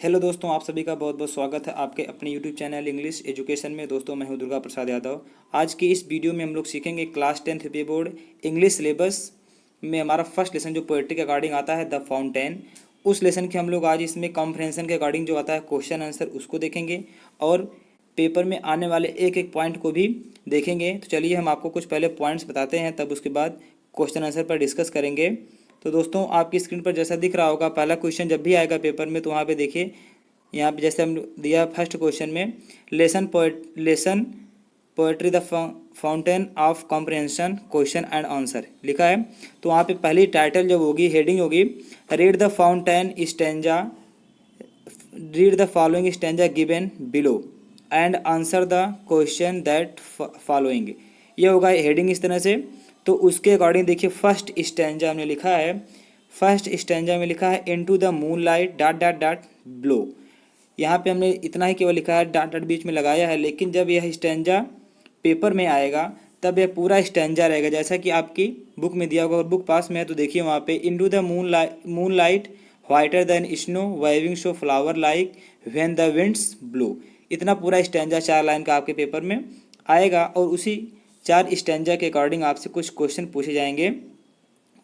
Hello दोस्तों, आप सभी का बहुत बहुत स्वागत है आपके अपने यूट्यूब चैनल इंग्लिश एजुकेशन में। दोस्तों, मैं हूं दुर्गा प्रसाद यादव। आज की इस वीडियो में हम लोग सीखेंगे क्लास 10th पे बोर्ड इंग्लिश सिलेबस में हमारा फर्स्ट लेसन जो पोएट्री के अकॉर्डिंग आता है द फाउंटेन। उस लेसन के हम लोग आज इसमें कॉम्प्रहेंशन के अकॉर्डिंग जो आता है क्वेश्चन आंसर उसको देखेंगे और पेपर में आने वाले एक एक पॉइंट को भी देखेंगे। तो चलिए हम आपको कुछ पहले पॉइंट्स बताते हैं, तब उसके बाद क्वेश्चन आंसर पर डिस्कस करेंगे। तो दोस्तों, आपकी स्क्रीन पर जैसा दिख रहा होगा, पहला क्वेश्चन जब भी आएगा पेपर में तो वहाँ पे देखिए, यहाँ पे जैसे हम दिया फर्स्ट क्वेश्चन में lesson poetry the fountain of comprehension question and answer लिखा है। तो वहाँ पे पहली टाइटल जब होगी, हेडिंग होगी, read the fountain stanza, read the following stanza given below and answer the question that following. ये होगा हेडिंग इस तरह से। तो उसके अकॉर्डिंग देखिए, फर्स्ट स्टेंजा हमने लिखा है, फर्स्ट स्टेंजा में लिखा है into the moon light dot dot dot blow. यहाँ पे हमने इतना ही केवल लिखा है, डॉट डॉट बीच में लगाया है, लेकिन जब यह स्टेंजा पेपर में आएगा तब यह पूरा स्टेंजा रहेगा जैसा कि आपकी बुक में दिया होगा। और बुक पास में है तो देखिए वहाँ पे into the moonlight whiter than snow waving show flower like when the winds blow. इतना पूरा स्टेंजा 4 लाइन का आपके पेपर में आएगा और उसी 4 स्टेंजा के अकॉर्डिंग आपसे कुछ क्वेश्चन पूछे जाएंगे।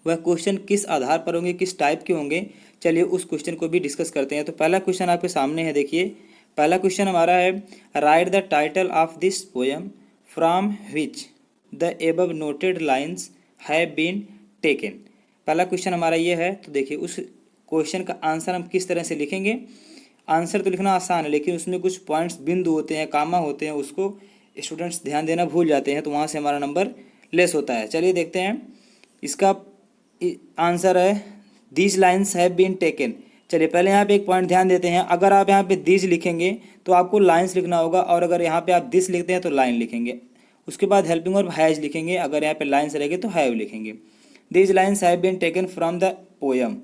वह क्वेश्चन किस आधार पर होंगे, किस टाइप के होंगे, चलिए उस क्वेश्चन को भी डिस्कस करते हैं। तो पहला क्वेश्चन आपके सामने है, देखिए पहला क्वेश्चन हमारा है, write the title of this poem from which the above noted lines have been taken. पहला क्वेश्चन हमारा ये है। तो देखिए उस क्वेश्चन का आंसर हम किस तरह से लिखेंगे। आंसर तो लिखना आसान है, लेकिन उसमें कुछ पॉइंट्स बिंदु होते हैं, कामा होते हैं, उसको स्टूडेंट्स ध्यान देना भूल जाते हैं, तो वहाँ से हमारा नंबर लेस होता है। चलिए देखते हैं, इसका आंसर है these lines have been taken. चलिए पहले यहाँ पे एक पॉइंट ध्यान देते हैं, अगर आप यहाँ पे दीज लिखेंगे तो आपको लाइन्स लिखना होगा, और अगर यहाँ पे आप दिस लिखते हैं तो लाइन लिखेंगे। उसके बाद हेल्पिंग और हैज लिखेंगे, अगर यहाँ पे लाइन्स रहेंगे तो हैव लिखेंगे। These lines have been taken from the poem.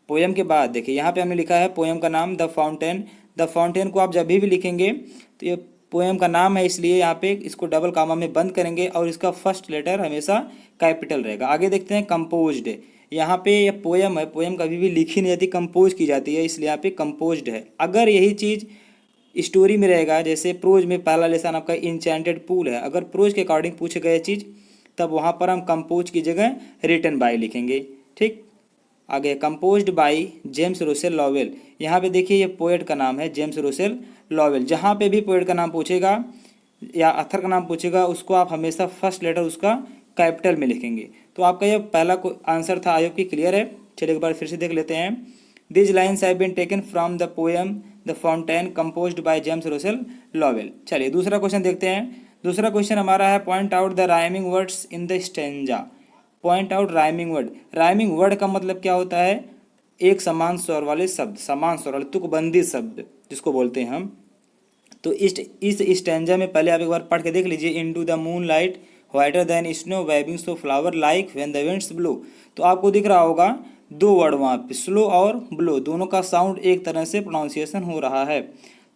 Poem के बाद देखिए यहाँ पे हमने लिखा है पोएम का नाम द फाउंटेन। द फाउंटेन को आप जब भी लिखेंगे तो ये पोएम का नाम है, इसलिए यहाँ पे इसको डबल कामा में बंद करेंगे और इसका फर्स्ट लेटर हमेशा कैपिटल रहेगा। आगे देखते हैं कंपोज्ड। यहाँ पे ये पोएम है, पोएम कभी भी लिखी नहीं जाती, कंपोज की जाती है, इसलिए यहाँ पे कंपोज्ड है। अगर यही चीज़ स्टोरी में रहेगा, जैसे प्रोज में पहला लेसन आपका इंचेंटेड पूल है, अगर प्रोज के अकॉर्डिंग पूछे गए चीज़ तब वहाँ पर हम कंपोज की जगह रिटन बाय लिखेंगे। ठीक, आगे composed by James Russell Lowell. यहाँ पे देखिए ये पोएट का नाम है जेम्स रूसेल लॉवेल। जहाँ पे भी पोएट का नाम पूछेगा या अथर का नाम पूछेगा, उसको आप हमेशा फर्स्ट लेटर उसका कैपिटल में लिखेंगे। तो आपका ये पहला आंसर था। आयोग की क्लियर है। चलिए एक बार फिर से देख लेते हैं। These lines have been taken from the poem the fountain composed by James Russell Lowell. चलिए दूसरा क्वेश्चन देखते हैं। दूसरा क्वेश्चन हमारा है, point out the rhyming words in the stanza. Point out rhyming word. Rhyming word का मतलब क्या होता है, एक समान स्वर वाले शब्द, समान स्वर वाले तुकबंदी शब्द जिसको बोलते हैं हम। तो इस स्टेंजा में पहले आप एक बार पढ़ के देख लीजिए, into the moonlight whiter than snow waving so flower like when the winds blow. तो आपको दिख रहा होगा 2 वर्ड वहाँ पे, स्लो और ब्लो, दोनों का साउंड एक तरह से प्रोनाउंसिएशन हो रहा है।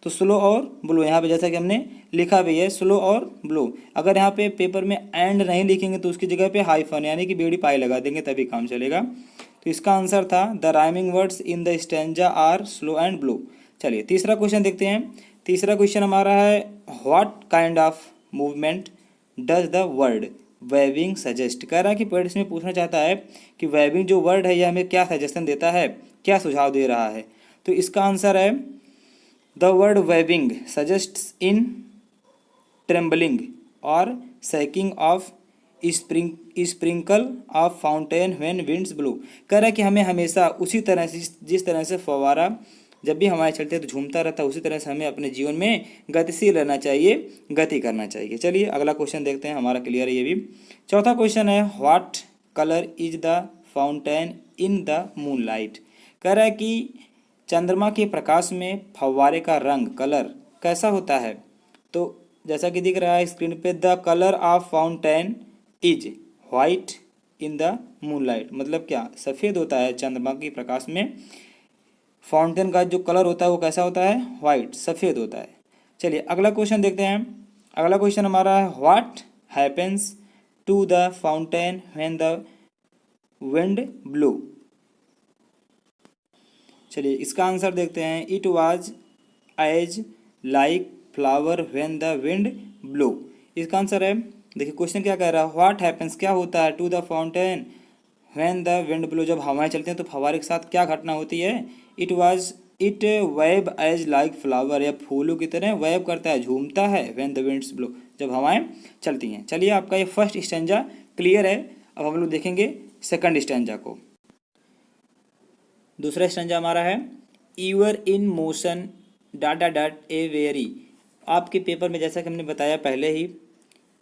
तो स्लो और ब्लो यहाँ पे जैसा कि हमने लिखा भी है, स्लो और ब्लो। अगर यहाँ पे पेपर में एंड नहीं लिखेंगे तो उसकी जगह पे हाइफन यानी कि बेड़ी पाई लगा देंगे, तभी काम चलेगा। तो इसका आंसर था the rhyming words in the stanza are slow and blow. चलिए तीसरा क्वेश्चन देखते हैं। तीसरा क्वेश्चन हमारा है, what kind of movement does the word waving suggest. कह रहा है कि पोएट इसमें पूछना चाहता है कि वेविंग जो वर्ड है यह हमें क्या सजेशन देता है, क्या सुझाव दे रहा है। तो इसका आंसर है the word waving suggests in trembling और shaking of sprinkle of fountain when winds blow. कह रहा है कि हमें हमेशा उसी तरह से, जिस तरह से फव्वारा जब भी हमारे चलते तो झूमता रहता है, उसी तरह से हमें अपने जीवन में गतिशील रहना चाहिए, गति करना चाहिए। चलिए अगला क्वेश्चन देखते हैं, हमारा क्लियर है ये भी। चौथा क्वेश्चन है, what colour is the fountain in the moon light. कह रहा है कि चंद्रमा के प्रकाश में फव्वारे का रंग, कलर कैसा होता है। तो जैसा कि दिख रहा है स्क्रीन पे, the colour of fountain is white in the moon light. मतलब क्या, सफ़ेद होता है चंद्रमा के प्रकाश में। फाउंटेन का जो कलर होता है वो कैसा होता है, वाइट, सफ़ेद होता है। चलिए अगला क्वेश्चन देखते हैं। अगला क्वेश्चन हमारा है, what happens to the fountain when the wind blow. चलिए इसका आंसर देखते हैं। It was as like flower when the wind blow. इसका आंसर है, देखिए क्वेश्चन क्या कह रहा है, व्हाट हैपेंस, क्या होता है, to the fountain when the wind blow, जब हवाएं चलती हैं तो फव्वारे के साथ क्या घटना होती है। It wave as like flower, या फूलों की तरह वेब करता है, झूमता है, व्हेन द विंड्स ब्लो, जब हवाएं चलती हैं। चलिए आपका ये फर्स्ट स्टैंजा क्लियर है। अब हम लोग देखेंगे सेकंड स्टैंजा को। दूसरा स्टैंजा हमारा है, you're in motion dot dot dot a very. आपके पेपर में जैसा कि हमने बताया पहले ही,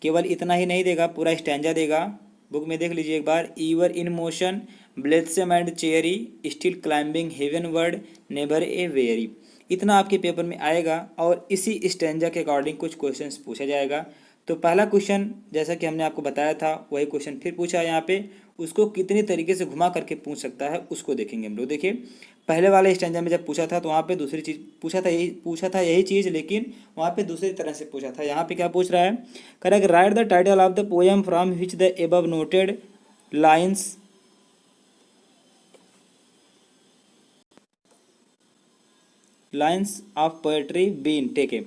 केवल इतना ही नहीं देगा, पूरा स्टैंजा देगा। बुक में देख लीजिए एक बार, ever in motion blithesome and cheery still climbing heavenward never aweary. इतना आपके पेपर में आएगा और इसी स्टैंजा के अकॉर्डिंग कुछ क्वेश्चंस पूछा जाएगा। तो पहला क्वेश्चन जैसा कि हमने आपको बताया था वही क्वेश्चन फिर पूछा है यहाँ पे, उसको कितनी तरीके से घुमा करके पूछ सकता है उसको देखेंगे हम लोग। देखिए पहले वाले स्टैंजा में जब पूछा था तो वहाँ पे दूसरी चीज़ पूछा था यही चीज़, लेकिन वहाँ पे दूसरी तरह से पूछा था। यहाँ पे क्या पूछ रहा है, correct, right the title of the poem from which the above noted lines of poetry been taken.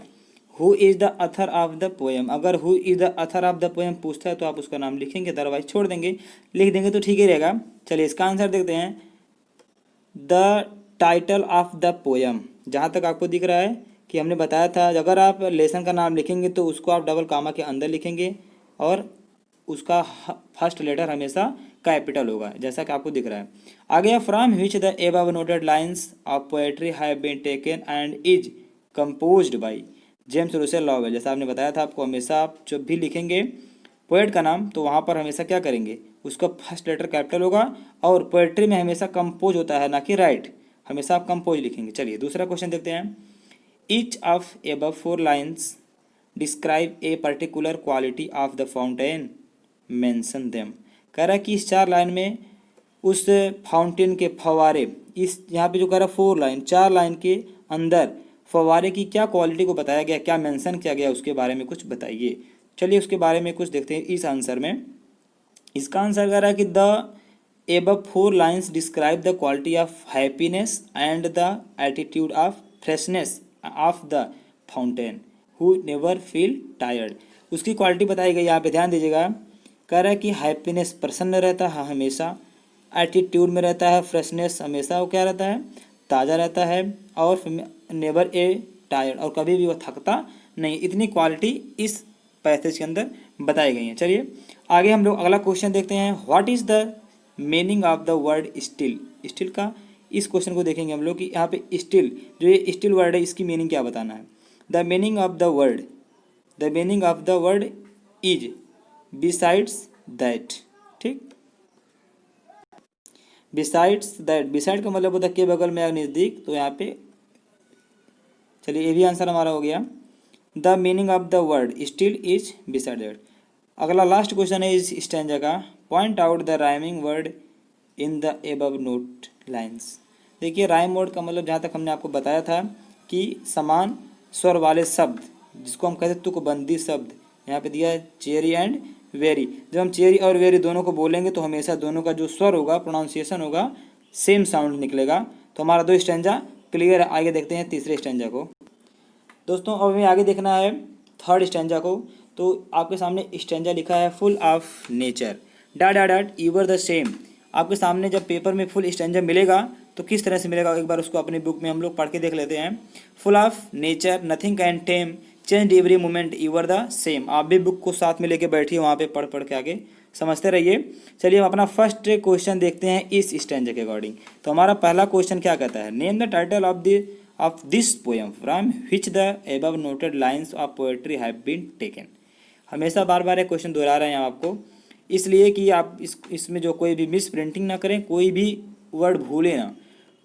Who is the author of the poem, अगर who is the author of the poem पूछता है तो आप उसका नाम लिखेंगे, otherwise छोड़ देंगे, लिख देंगे तो ठीक ही रहेगा। चलिए इसका आंसर देखते हैं। The title of the poem, जहाँ तक आपको दिख रहा है कि हमने बताया था अगर आप लेसन का नाम लिखेंगे तो उसको आप डबल कामा के अंदर लिखेंगे और उसका फर्स्ट लेटर हमेशा कैपिटल होगा, जैसा कि आपको दिख रहा है। आगे, from which the above noted lines of poetry have been taken and is composed by James Russell Lowell. जैसा आपने बताया था आपको, हमेशा आप जब भी लिखेंगे पोएट का नाम तो वहाँ पर हमेशा क्या करेंगे, उसका फर्स्ट लेटर कैपिटल होगा, और पोएट्री में हमेशा कंपोज होता है ना कि राइट, हमेशा आप कंपोज लिखेंगे। चलिए दूसरा क्वेश्चन देखते हैं। Each of above 4 lines describe a particular quality of the fountain, mention them. कह रहा है कि इस 4 लाइन में उस फाउंटेन के फव्वारे, इस यहाँ पे जो कह रहा है 4 लाइन, 4 लाइन के अंदर फव्वारे की क्या क्वालिटी को बताया गया, क्या मेंशन किया गया, उसके बारे में कुछ बताइए। चलिए उसके बारे में कुछ देखते हैं इस आंसर में। इसका आंसर कह रहा है कि the above 4 lines describe the quality of happiness and the attitude of freshness of the fountain who never feel tired. उसकी क्वालिटी बताई गई, यहाँ पे ध्यान दीजिएगा। कह रहा है कि हैप्पीनेस प्रसन्न रहता है हमेशा, एटीट्यूड में रहता है, फ्रेशनेस हमेशा वो क्या रहता है, ताज़ा रहता है, और नेवर ए टायर्ड, और कभी भी वो थकता नहीं। इतनी क्वालिटी इस पैसेज के अंदर बताई गई हैं। चलिए आगे हम लोग अगला क्वेश्चन देखते हैं। What is the meaning of the word still. Still का इस क्वेश्चन को देखेंगे हम लोग कि यहाँ पे स्टिल, जो ये स्टिल वर्ड है इसकी मीनिंग क्या बताना है। The meaning of the word is besides that. ठीक, बिसाइड्स दैट, बिसाइड का मतलब होता है के बगल में या नज़दीक, तो यहाँ पे चलिए ये भी आंसर हमारा हो गया। The meaning of the word still is beside that. अगला लास्ट क्वेश्चन है इस स्टैंजा का, point out the rhyming word in the above note lines. देखिए राइम वर्ड का मतलब जहाँ तक हमने आपको बताया था कि समान स्वर वाले शब्द, जिसको हम कहते हैं तुकबंदी शब्द, यहाँ पे दिया है चेरी एंड वेरी। जब हम चेरी और वेरी दोनों को बोलेंगे तो हमेशा दोनों का जो स्वर होगा, प्रोनाउंसिएशन होगा, सेम साउंड निकलेगा। तो हमारा 2 स्टैंजा क्लियर है। आगे देखते हैं तीसरे स्टैंजा को। दोस्तों अब हमें आगे देखना है थर्ड स्टैंजा को। तो आपके सामने स्टैंजा लिखा है, full of nature dot dot dot your the same. आपके सामने जब पेपर में फुल स्टैंजा मिलेगा तो किस तरह से मिलेगा, एक बार उसको अपनी बुक में हम लोग पढ़ के देख लेते हैं। Full of nature nothing can time change every moment your the same. आप भी बुक को साथ में लेके बैठिए, वहाँ पे पढ़ के आगे समझते रहिए। चलिए हम अपना फर्स्ट क्वेश्चन देखते हैं इस स्टैंजा के अकॉर्डिंग। तो हमारा पहला क्वेश्चन क्या कहता है, name the title of this poem from which the above noted lines of poetry have been taken. हमेशा बार बार एक क्वेश्चन दोहरा रहे हैं आपको, इसलिए कि आप इसमें जो कोई भी मिस प्रिंटिंग ना करें, कोई भी वर्ड भूले ना।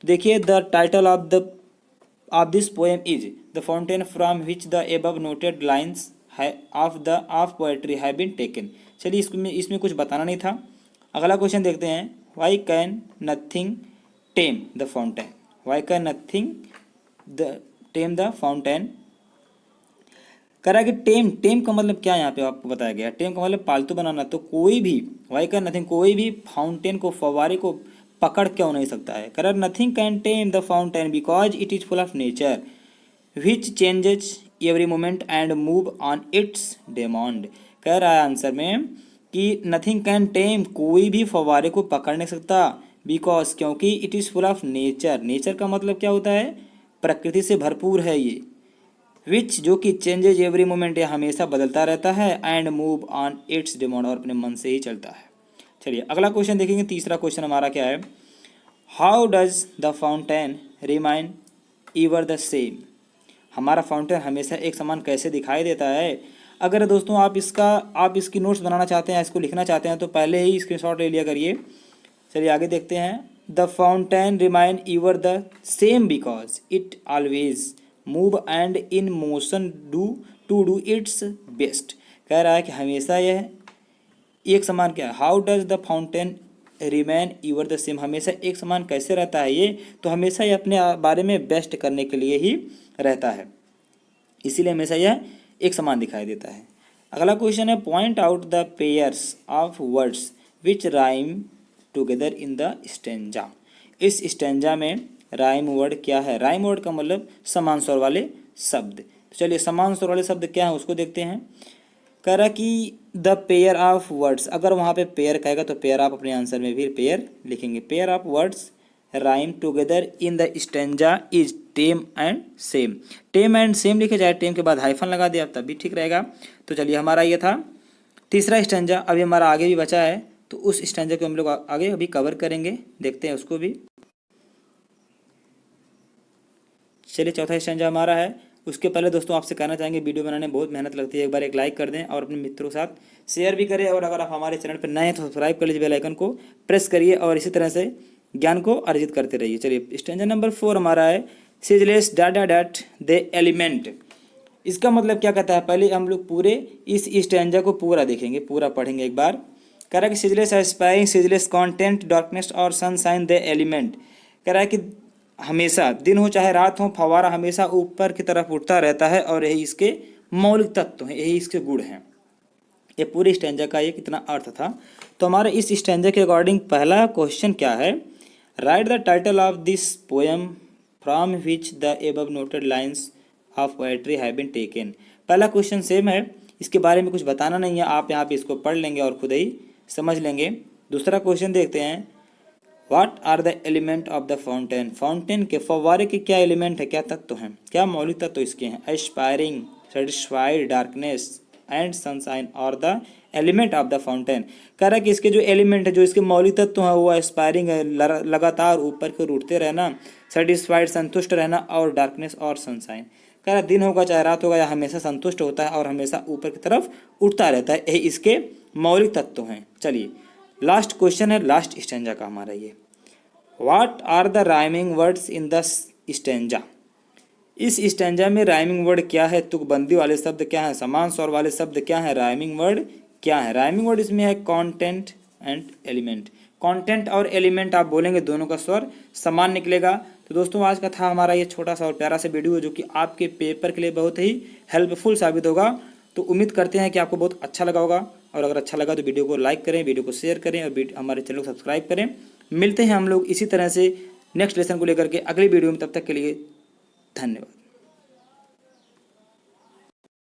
तो देखिए the title of this poem is the fountain from which the above noted lines of poetry have been taken. चलिए इसमें कुछ बताना नहीं था। अगला क्वेश्चन देखते हैं, why can nothing tame the fountain. Why can nothing tame the fountain. करा कि टेम का मतलब क्या यहाँ पे आपको बताया गया। टेम का मतलब पालतू बनाना। तो कोई भी, वाई कैन नथिंग, कोई भी फाउंटेन को, फव्वारे को पकड़ क्यों नहीं सकता है? कह रहा nothing can time the fountain because it is full of nature which changes every moment and move on it's demand. कह रहा है आंसर में कि नथिंग कैन टेम, कोई भी फव्वारे को पकड़ नहीं सकता, बिकॉज क्योंकि it is full of nature. Nature का मतलब क्या होता है? प्रकृति से भरपूर है ये। विच जो कि चेंजेज एवरी मोमेंट, ये हमेशा बदलता रहता है, and move on it's demand, और अपने मन से ही चलता है। चलिए अगला क्वेश्चन देखेंगे। तीसरा क्वेश्चन हमारा क्या है? How does the fountain remain ever the same. हमारा फाउंटेन हमेशा एक समान कैसे दिखाई देता है? अगर दोस्तों आप इसकी नोट्स बनाना चाहते हैं, इसको लिखना चाहते हैं, तो पहले ही स्क्रीनशॉट ले लिया करिए। चलिए आगे देखते हैं। The fountain remain ever the same because it always move and in motion to do its best. कह रहा है कि हमेशा यह एक समान क्या है? How does the fountain remain ever the same, हमेशा एक समान कैसे रहता है ये? तो हमेशा ये अपने बारे में बेस्ट करने के लिए ही रहता है, इसीलिए हमेशा यह एक समान दिखाई देता है। अगला क्वेश्चन है point out the pairs of words which rhyme together in the stanza. इस स्टेंजा में राइम वर्ड क्या है? राइम वर्ड का मतलब समान स्वर वाले शब्द। तो चलिए समान स्वर वाले शब्द क्या है उसको देखते हैं। कह रहा कि द पेयर ऑफ वर्ड्स, अगर वहाँ पे पेयर कहेगा तो पेयर आप अपने आंसर में भी पेयर लिखेंगे। Pair of words rhyme together in the stanza is time and same. Time and same लिखे जाए, टेम के बाद हाइफन लगा दिया तब भी ठीक रहेगा। तो चलिए हमारा ये था तीसरा स्टेंजा। अभी हमारा आगे भी बचा है, तो उस स्टेंजा को हम लोग आगे अभी कवर करेंगे, देखते हैं उसको भी। चलिए चौथा स्टेंजा हमारा है। उसके पहले दोस्तों आपसे कहना चाहेंगे वीडियो बनाने में बहुत मेहनत लगती है, एक बार एक लाइक कर दें और अपने मित्रों के साथ शेयर भी करें, और अगर आप हमारे चैनल पर नए हैं तो सब्सक्राइब कर लीजिए, बेल आइकन को प्रेस करिए और इसी तरह से ज्ञान को अर्जित करते रहिए। चलिए स्टेंजा नंबर 4 हमारा है ceaseless data that the element. इसका मतलब क्या कहता है? पहले हम लोग पूरे इस स्टेंजा को पूरा देखेंगे, पूरा पढ़ेंगे एक बार। कह रहा है कि ceaseless aspiring ceaseless content darkness और सनशाइन द एलिमेंट। कह रहा है कि हमेशा दिन हो चाहे रात हो, फव्वारा हमेशा ऊपर की तरफ उठता रहता है, और यही इसके मौलिक तत्व हैं, यही इसके गुण हैं। ये पूरे स्टेंजा का ये कितना अर्थ था। तो हमारे इस स्टेंजा के अकॉर्डिंग पहला क्वेश्चन क्या है? Write the title of this poem from which the above noted lines of poetry have been taken. पहला क्वेश्चन सेम है, इसके बारे में कुछ बताना नहीं है, आप यहाँ पे इसको पढ़ लेंगे और खुद ही समझ लेंगे। दूसरा क्वेश्चन देखते हैं। What are the element of the fountain. Fountain के फव्वारे के क्या एलिमेंट है, क्या तत्व हैं, क्या मौलिक तत्व इसके हैं? Aspiring, satisfied, darkness and sunshine और the element of the fountain. कह रहा है कि इसके जो एलिमेंट है, जो इसके मौलिक तत्व हैं, वो एस्पायरिंग है, लगातार ऊपर की ओर उठते रहना, सेटिस्फाइड संतुष्ट रहना, और डार्कनेस और सनशाइन। कह रहा दिन होगा चाहे रात होगा, यह हमेशा संतुष्ट होता है और हमेशा ऊपर की तरफ उठता रहता है, यही इसके मौलिक तत्व हैं। चलिए लास्ट क्वेश्चन है लास्ट स्टेंजा का हमारा ये। What are the rhyming words in the stanza. इस स्टेंजा में राइमिंग वर्ड क्या है? तुकबंदी वाले शब्द क्या है? समान स्वर वाले शब्द क्या है? राइमिंग वर्ड क्या है? राइमिंग वर्ड इसमें है कॉन्टेंट एंड एलिमेंट। कॉन्टेंट और एलिमेंट आप बोलेंगे, दोनों का स्वर समान निकलेगा। तो दोस्तों आज का था हमारा ये छोटा सा और प्यारा सा वीडियो, जो कि आपके पेपर के लिए बहुत ही हेल्पफुल साबित होगा। तो उम्मीद करते हैं कि आपको बहुत अच्छा लगा होगा, और अगर अच्छा लगा तो वीडियो को लाइक करें, वीडियो को शेयर करें, और हमारे चैनल को सब्सक्राइब करें। मिलते हैं हम लोग इसी तरह से नेक्स्ट लेसन को लेकर के अगली वीडियो में, तब तक के लिए धन्यवाद।